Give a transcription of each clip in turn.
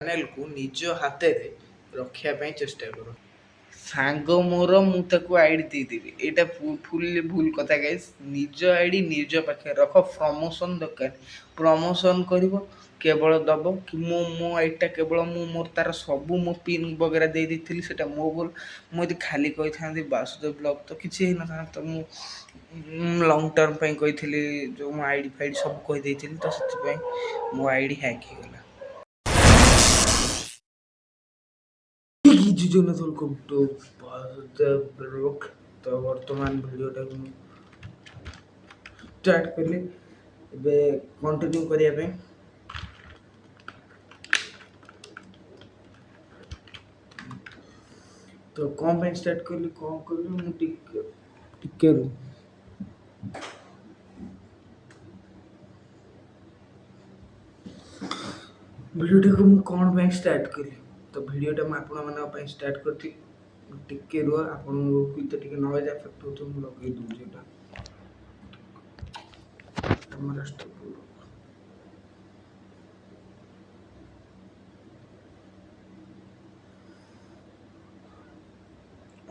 ଚ୍ୟାନେଲକୁ ନିଜ ହାତରେ ରଖିବା ପାଇଁ ଚେଷ୍ଟା କର। ସାଙ୍ଗ ମୋର ମୁଁ ତାକୁ ଆଇଡି ଦେଇଦେବି, ଏଇଟା ଫୁଲି ଭୁଲ କଥା ଗାଇସ୍। ନିଜ ଆଇଡି ନିଜ ପାଖରେ ରଖ। ପ୍ରମୋସନ୍ ଦରକାର, ପ୍ରମୋସନ୍ କରିବ କେବଳ ଦବ କି ମୋ ଆଇଡିଟା କେବଳ ମୋର ତାର ସବୁ ମୋ ପିନ୍ ବଗେରା ଦେଇ ଦେଇଥିଲି, ସେଇଟା ମୋ ଭୁଲ। ମୁଁ ଯଦି ଖାଲି କହିଥାନ୍ତି ବାସୁଦେବ ବ୍ଲଗ ତ କିଛି ହେଇନଥାନ୍ତା। ତ ମୁଁ ଲଙ୍ଗ୍ ଟର୍ମ ପାଇଁ କହିଥିଲି, ଯେଉଁ ମୋ ଆଇଡି ଫାଇଡି ସବୁ କହିଦେଇଥିଲି, ତ ସେଥିପାଇଁ ମୋ ଆଇଡି ହ୍ୟାକ୍ ହେଇଗଲା। Welcome to Basudev blog. ତ ବର୍ତ୍ତମାନ ଭିଡ଼ିଓଟାକୁ ମୁଁ ଷ୍ଟାର୍ଟ କଲି ଏବେ କଣ୍ଟିନ୍ୟୁ କରିବା ପାଇଁ। ତ କ'ଣ ପାଇଁ ଷ୍ଟାର୍ଟ କଲି କ'ଣ କଲି ମୁଁ ଟିକେ ଭିଡ଼ିଓଟାକୁ ମୁଁ କ'ଣ ପାଇଁ ଷ୍ଟାର୍ଟ କଲି, ତ ଭିଡ଼ିଓଟା ମୁଁ ଆପଣମାନଙ୍କ ପାଇଁ ଷ୍ଟାର୍ଟ କରିଛି। ଟିକେ ରୁହ, ଆପଣଙ୍କୁ ତ ଟିକେ ନଏଜ୍ ଆଫେକ୍ଟ ହେଉଥିବ, ମୁଁ ଲଗେଇ ଦେଉଛି ଏଇଟା। ଆମର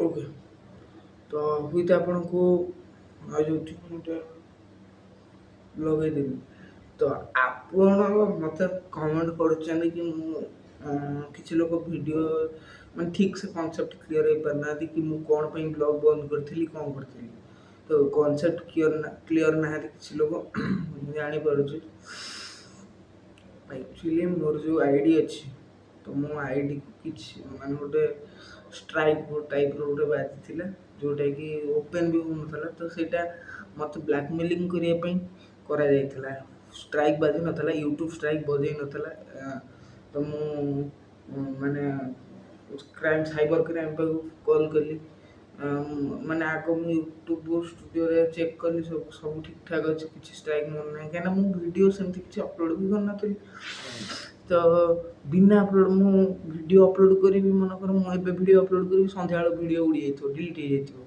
ଓକେ, ତ ହୁଏତ ଆପଣଙ୍କୁ ନଏଜ୍ ହେଉଥିବ, ମୁଁ ଲଗେଇଦେବି। ତ ଆପଣ ମୋତେ କମେଣ୍ଟ କରୁଛନ୍ତି କି ମୁଁ କିଛି ଲୋକ ଭିଡ଼ିଓ ମାନେ ଠିକ୍ ସେ କନସେପ୍ଟ କ୍ଲିୟର ହେଇପାରୁନାହାନ୍ତି କି ମୁଁ କ'ଣ ପାଇଁ ବ୍ଲଗ୍ ବନ୍ଦ କରିଥିଲି, କ'ଣ କରିଥିଲି। ତ କନସେପ୍ଟ କ୍ଲିୟର ନାହାନ୍ତି କିଛି ଲୋକ, ମୁଁ ଜାଣିପାରୁଛି। ଆକ୍ଚୁଆଲି ମୋର ଯେଉଁ ଆଇଡ଼ି ଅଛି, ତ ମୋ ଆଇଡ଼ିକୁ କିଛି ମାନେ ଗୋଟେ ଷ୍ଟ୍ରାଇକ୍ ଟାଇପ୍ର ଗୋଟେ ବାଜିଥିଲା, ଯେଉଁଟାକି ଓପେନ୍ ବି ହେଉନଥିଲା। ତ ସେଇଟା ମୋତେ ବ୍ଲାକମେଲିଂ କରିବା ପାଇଁ କରାଯାଇଥିଲା। ଷ୍ଟ୍ରାଇକ୍ ବାଜି ନଥିଲା, ୟୁଟ୍ୟୁବ୍ ଷ୍ଟ୍ରାଇକ୍ ବଜେଇ ନଥିଲା। ତ ମୁଁ ମାନେ ସାଇବର କ୍ରାଇମ୍ ପାଖକୁ କଲ୍ କଲି। ମାନେ ଆଗ ମୁଁ ୟୁଟ୍ୟୁବ୍ ଷ୍ଟୁଡ଼ିଓରେ ଚେକ୍ କଲି, ସବୁ ଠିକ୍ ଠାକ୍ ଅଛି, କିଛି ଷ୍ଟ୍ରାଇକ୍ ମୋର ନାହିଁ। କାହିଁକିନା ମୁଁ ଭିଡ଼ିଓ ସେମିତି କିଛି ଅପଲୋଡ଼ ବି କରିନଥିଲି। ତ ବିନା ଅପଲୋଡ଼ ମୁଁ ଭିଡ଼ିଓ ଅପଲୋଡ଼ କରିବି, ମନେକର ମୁଁ ଏବେ ଭିଡ଼ିଓ ଅପଲୋଡ଼ କରିବି, ସନ୍ଧ୍ୟାବେଳକୁ ଭିଡ଼ିଓ ଉଡ଼ିଯାଇଥିବ, ଡିଲିଟ୍ ହେଇଯାଇଥିବ।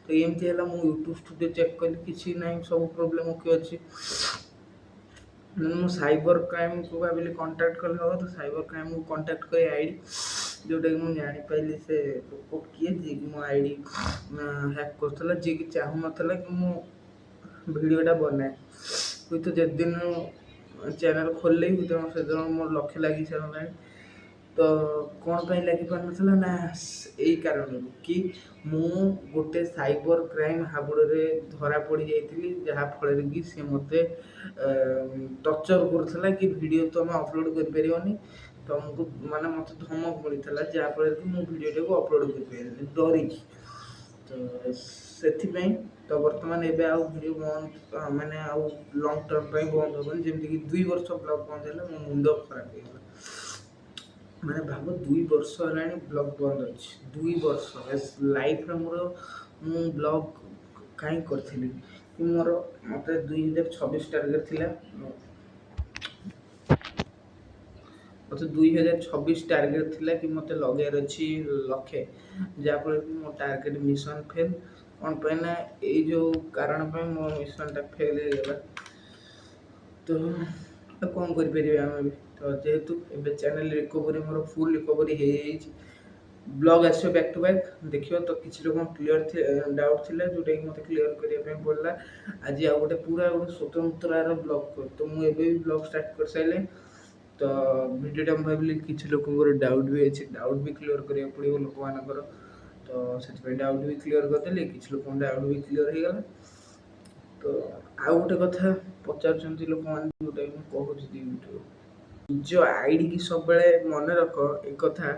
ତ ଏମିତି ହେଲା, ମୁଁ ୟୁଟ୍ୟୁବ୍ ଷ୍ଟୁଡ଼ିଓ ଚେକ୍ କଲି, କିଛି ନାହିଁ, ସବୁ ପ୍ରୋବ୍ଲେମ୍ ଓକେ ଅଛି। ମୁଁ ସାଇବର କ୍ରାଇମ୍କୁ ଭାବିଲି କଣ୍ଟାକ୍ଟ କଲେ ହେବ। ତ ସାଇବର କ୍ରାଇମ୍କୁ କଣ୍ଟାକ୍ଟ କରି ଆଇଡ଼ି, ଯେଉଁଟାକି ମୁଁ ଜାଣିପାରିଲି ସେ ଲୋକ କିଏ, ଯିଏକି ମୋ ଆଇଡ଼ି ହ୍ୟାକ୍ କରୁଥିଲା, ଯିଏକି ଚାହୁଁନଥିଲା କି ମୁଁ ଭିଡ଼ିଓଟା ବନାଏ। ହୁଏତ ଯେଦିନ ଚ୍ୟାନେଲ୍ ଖୋଲିଲି ସେଦିନ ମୋର ଲକ୍ଷ ଲାଗି ସାରିଲାଣି। ତ କ'ଣ ପାଇଁ ଲାଗିପାରୁନଥିଲା ନା, ଏଇ କାରଣରୁ କି ମୁଁ ଗୋଟେ ସାଇବର କ୍ରାଇମ୍ ହାବୁଡ଼ରେ ଧରା ପଡ଼ିଯାଇଥିଲି, ଯାହାଫଳରେ କି ସେ ମୋତେ ଟର୍ଚର୍ କରୁଥିଲା କି ଭିଡ଼ିଓ ତୁମେ ଅପଲୋଡ଼ କରିପାରିବନି। ତମକୁ ମାନେ ମୋତେ ଧମକ ମିଳିଥିଲା, ଯାହାଫଳରେ କି ମୁଁ ଭିଡ଼ିଓଟାକୁ ଅପଲୋଡ଼ କରିପାରିଲିନି ଡରିକି। ତ ସେଥିପାଇଁ ତ ବର୍ତ୍ତମାନ ଏବେ ଆଉ ଭିଡ଼ିଓ ବନ୍ଦ ମାନେ ଆଉ ଲଙ୍ଗ୍ ଟର୍ମ ପାଇଁ ବନ୍ଦ ହେବନି। ଯେମିତିକି 2 ବର୍ଷ ବ୍ଲଗ୍ ବନ୍ଦ ହେଲା, ମୋ ମୁଣ୍ଡ ଖରାପ ହେଇଗଲା। ମାନେ ଭାବ 2 ବର୍ଷ ହେଲାଣି ବ୍ଲଗ୍ ବନ୍ଦ ଅଛି। 2 ବର୍ଷ ଲାଇଫ୍ରେ ମୁଁ ବ୍ଲଗ୍ କାହିଁ କରିଥିଲି କି ମୋତେ 2026 ଟାର୍ଗେଟ୍ ଥିଲା। ମୋତେ 2026 ଟାର୍ଗେଟ୍ ଥିଲା କି ମୋତେ ଲଗେଇବାର ଅଛି 1,00,000, ଯାହାଫଳରେ କି ମୋ ଟାର୍ଗେଟ୍ ମିଶନ୍ ଫେଲ୍। କ'ଣ ପାଇଁ ନା ଏଇ ଯେଉଁ କାରଣ ପାଇଁ ମୋ ମିଶନ୍ଟା ଫେଲ୍ ହେଇଗଲା। ତ କ'ଣ କରିପାରିବା ଆମେ ବି। ତ ଯେହେତୁ ଏବେ ଚ୍ୟାନେଲ୍ ରିକଭରି ମୋର ଫୁଲ୍ ରିକଭରି ହେଇଯାଇଛି, ବ୍ଲଗ୍ ଆସିବ ବ୍ୟାକ୍ ଟୁ ବ୍ୟାକ୍ ଦେଖିବ। ତ କିଛି ଲୋକଙ୍କ ଡାଉଟ୍ ଥିଲା, ଯେଉଁଟାକି ମୋତେ କ୍ଲିୟର କରିବା ପାଇଁ ପଡ଼ିଲା। ଆଜି ଆଉ ଗୋଟେ ପୁରା ଗୋଟେ ସ୍ୱତନ୍ତ୍ରର ବ୍ଲଗ୍ କରୁ। ତ ମୁଁ ଏବେ ବି ବ୍ଲଗ୍ ଷ୍ଟାର୍ଟ କରିସାରିଲିଣି। ତ ଭିଡ଼ିଓଟା ମୁଁ ଭାବିଲି କିଛି ଲୋକଙ୍କର ଡାଉଟ୍ ବି ଅଛି, ଡାଉଟ୍ ବି କ୍ଲିୟର କରିବାକୁ ପଡ଼ିବ ଲୋକମାନଙ୍କର। ତ ସେଥିପାଇଁ ଡାଉଟ୍ ବି କ୍ଲିୟର କରିଦେଲି, କିଛି ଲୋକଙ୍କ ଡାଉଟ୍ ବି କ୍ଲିୟର ହେଇଗଲା। ତ ଆଉ ଗୋଟେ କଥା ପଚାରୁଛନ୍ତି ଲୋକମାନେ, ଯେଉଁଟାକି ମୁଁ କହୁଛି ଭିଡ଼ିଓ, ନିଜ ଆଇଡ଼ି କି ସବୁବେଳେ ମନେ ରଖ ଏ କଥା,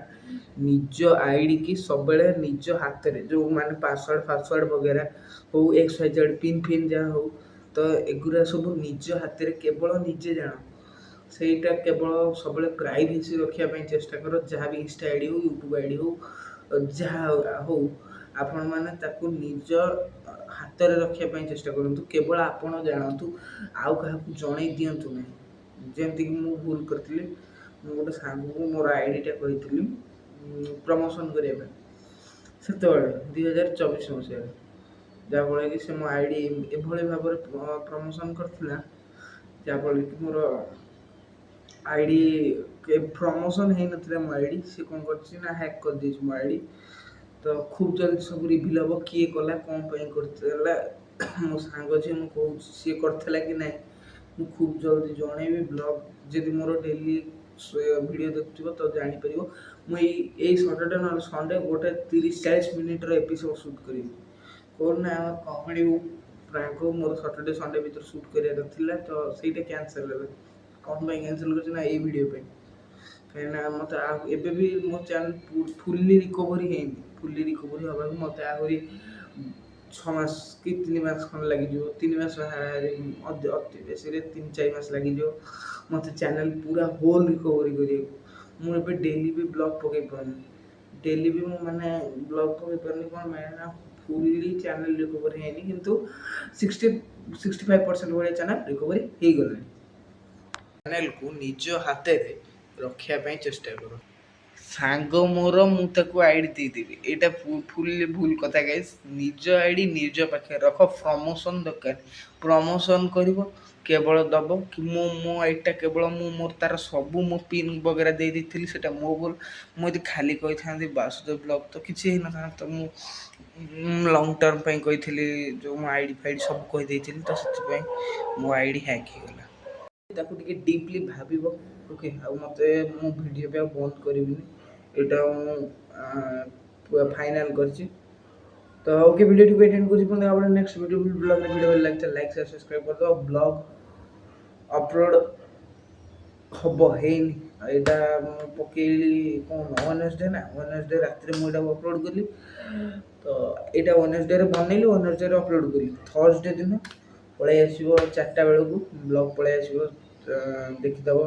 ନିଜ ଆଇଡ଼ି କି ସବୁବେଳେ ନିଜ ହାତରେ, ଯେଉଁ ମାନେ ପାସୱାର୍ଡ଼ ବଗେରା ହଉ, XYZ ପିନ୍ ଯାହା ହଉ, ତ ଏଗୁଡ଼ା ସବୁ ନିଜ ହାତରେ କେବଳ ନିଜେ ଜାଣ। ସେଇଟା କେବଳ ସବୁବେଳେ ପ୍ରାଇଭେସି ରଖିବା ପାଇଁ ଚେଷ୍ଟା କର। ଯାହା ବି ଇନଷ୍ଟା ଆଇଡ଼ି ହଉ, ୟୁଟ୍ୟୁବ୍ ଆଇଡ଼ି ହଉ, ଯାହା ହଉ, ଆପଣମାନେ ତାକୁ ନିଜ ହାତରେ ରଖିବା ପାଇଁ ଚେଷ୍ଟା କରନ୍ତୁ। କେବଳ ଆପଣ ଜାଣନ୍ତୁ, ଆଉ କାହାକୁ ଜଣେଇ ଦିଅନ୍ତୁ ନାହିଁ। ଯେମିତିକି ମୁଁ ଭୁଲ କରିଥିଲି, ମୁଁ ଗୋଟେ ସାଙ୍ଗକୁ ମୋର ଆଇଡ଼ିଟା କହିଥିଲି ପ୍ରମୋସନ୍ କରିବା ପାଇଁ, ସେତେବେଳେ 2024 ମସିହାରେ। ଯାହାଫଳରେ କି ସେ ମୋ ଆଇଡ଼ି ଏଭଳି ଭାବରେ ପ୍ରମୋସନ୍ କରିଥିଲା, ଯାହାଫଳରେ କି ମୋର ଆଇଡ଼ି ପ୍ରମୋସନ୍ ହେଇନଥିଲା ମୋ ଆଇଡ଼ି, ସେ କ'ଣ କରିଛି ନା ହ୍ୟାକ୍ କରିଦେଇଛି ମୋ ଆଇଡ଼ି। ତ ଖୁବ୍ ଜଲ୍ଦି ସବୁ ରିଭିଲ୍ ହେବ କିଏ କଲା, କ'ଣ ପାଇଁ କରିଥିଲା। ମୋ ସାଙ୍ଗ ଯିଏ ମୁଁ କହୁଛି ସିଏ କରିଥିଲା କି ନାହିଁ, ମୁଁ ଖୁବ୍ ଜଲ୍ଦି ଜଣେଇବି। ବ୍ଲଗ୍ ଯଦି ମୋର ଡେଲି ଭିଡ଼ିଓ ଦେଖୁଥିବ ତ ଜାଣିପାରିବ। ମୁଁ ଏଇ ସଟର୍ଡେ ନହେଲେ ସଣ୍ଡେ ଗୋଟେ 30-40 ମିନିଟ୍ର ଏପିସୋଡ଼ ସୁଟ୍ କରିବି। କ'ଣ ନା ଆମର କମେଡ଼ି ପ୍ରାଙ୍କ ମୋର ସଟର୍ଡେ ସଣ୍ଡେ ଭିତରେ ସୁଟ୍ କରିବାର ଥିଲା, ତ ସେଇଟା କ୍ୟାନସଲ୍ ହେଲା। କ'ଣ ପାଇଁ କ୍ୟାନସଲ୍ କରିଛି ନା ଏଇ ଭିଡ଼ିଓ ପାଇଁ। କାହିଁକିନା ମୋତେ ଏବେ ବି ମୋ ଚ୍ୟାନେଲ୍ ଫୁଲ୍ଲି ରିକଭରି ହେଇନି। ଫୁଲ୍ଲି ରିକଭରି ହେବାକୁ ମୋତେ ଆହୁରି 6 ମାସ କି 3 ମାସ ଖଣ୍ଡେ ଲାଗିଯିବ। 3 ମାସ ଅତି ବେଶୀରେ 3-4 ମାସ ଲାଗିଯିବ ମୋତେ ଚ୍ୟାନେଲ୍ ପୁରା ହୋଲ୍ ରିକଭରି କରିବାକୁ। ମୁଁ ଏବେ ଡେଲି ବି ବ୍ଲଗ୍ ପକାଇ ପାରୁନି। ଡେଲି ବି ମୁଁ ମାନେ ବ୍ଲଗ୍ ପକାଇ ପାରୁନି କ'ଣ ପାଇଁ ନା ଫୁଲ୍ଲି ଚ୍ୟାନେଲ୍ ରିକଭରି ହେଇନି, କିନ୍ତୁ 65% ଭଳିଆ ଚ୍ୟାନେଲ୍ ରିକଭରି ହେଇଗଲାଣି। ଚ୍ୟାନେଲ୍କୁ ନିଜ ହାତରେ ରଖିବା ପାଇଁ ଚେଷ୍ଟା କର। ସାଙ୍ଗ ମୋର ମୁଁ ତାକୁ ଆଇଡ଼ି ଦେଇଦେବି, ଏଇଟା ଫୁଲ୍ଲି ଭୁଲ କଥା ଗାଇସ୍। ନିଜ ଆଇଡ଼ି ନିଜ ପାଖରେ ରଖ। ପ୍ରମୋସନ୍ ଦରକାର, ପ୍ରମୋସନ୍ କରିବ କେବଳ ଦେବ କି ମୋ ଆଇଡ଼ିଟା କେବଳ ମୋର ତା'ର ସବୁ ମୋ ପିନ୍ ବଗେରା ଦେଇ ଦେଇଥିଲି, ସେଇଟା ମୋ ଭୁଲ। ମୁଁ ଯଦି ଖାଲି କହିଥାନ୍ତି ବାସୁଦେବ ବ୍ଲଗ୍ ତ କିଛି ହେଇନଥାନ୍ତା। ତ ମୁଁ ଲଙ୍ଗ୍ ଟର୍ମ ପାଇଁ କହିଥିଲି, ଯେଉଁ ମୋ ଆଇଡ଼ି ଫାଇଡ଼ି ସବୁ କହିଦେଇଥିଲି, ତ ସେଥିପାଇଁ ମୋ ଆଇଡ଼ି ହ୍ୟାକ୍ ହେଇଗଲା। ତାକୁ ଟିକେ ଡିପ୍ଲି ଭାବିବ। ଓକେ, ଆଉ ମୋତେ ମୁଁ ଭିଡ଼ିଓ ବି ଆଉ ବନ୍ଦ କରିବିନି, ଏଇଟା ମୁଁ ଫାଇନାଲ୍ କରିଛି। ତ ଓକେ, ଭିଡ଼ିଓଟିକୁ ଏଣ୍ଡ କରୁଛି। ପୁଣି ଆପଣ ନେକ୍ସଟ ବ୍ଲଗ୍ରେ ଭିଡ଼ିଓ ଭଲ ଲାଗିଥିଲା ଲାଇକ୍ ସେୟାର ସବସ୍କ୍ରାଇବ୍ କରିଦେବ। ବ୍ଲଗ୍ ଅପଲୋଡ଼ ହେବ ହେଇନି, ଏଇଟା ମୁଁ ପକେଇଲି କ'ଣ ୱେଡ଼ନେସଡ଼େ ନା, ୱେଡ଼ନେସଡ଼େ ରାତିରେ ମୁଁ ଏଇଟାକୁ ଅପଲୋଡ଼ କଲି। ତ ଏଇଟା ୱେଡ଼ନେସଡ଼େରେ ବନେଇଲି, ୱେଡ଼ନେସଡ଼େରେ ଅପଲୋଡ଼ କଲି। ଥର୍ସଡ଼େ ଦିନ ପଳାଇ ଆସିବ 4ଟା ବେଳକୁ ବ୍ଲଗ୍ ପଳାଇ ଆସିବ, ଦେଖିଦେବ।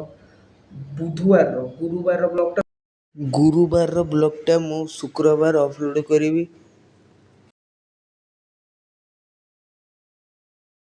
ଗୁରୁବାରର ବ୍ଲଗ୍ଟା ମୁଁ ଶୁକ୍ରବାର ଅପଲୋଡ଼ କରିବି।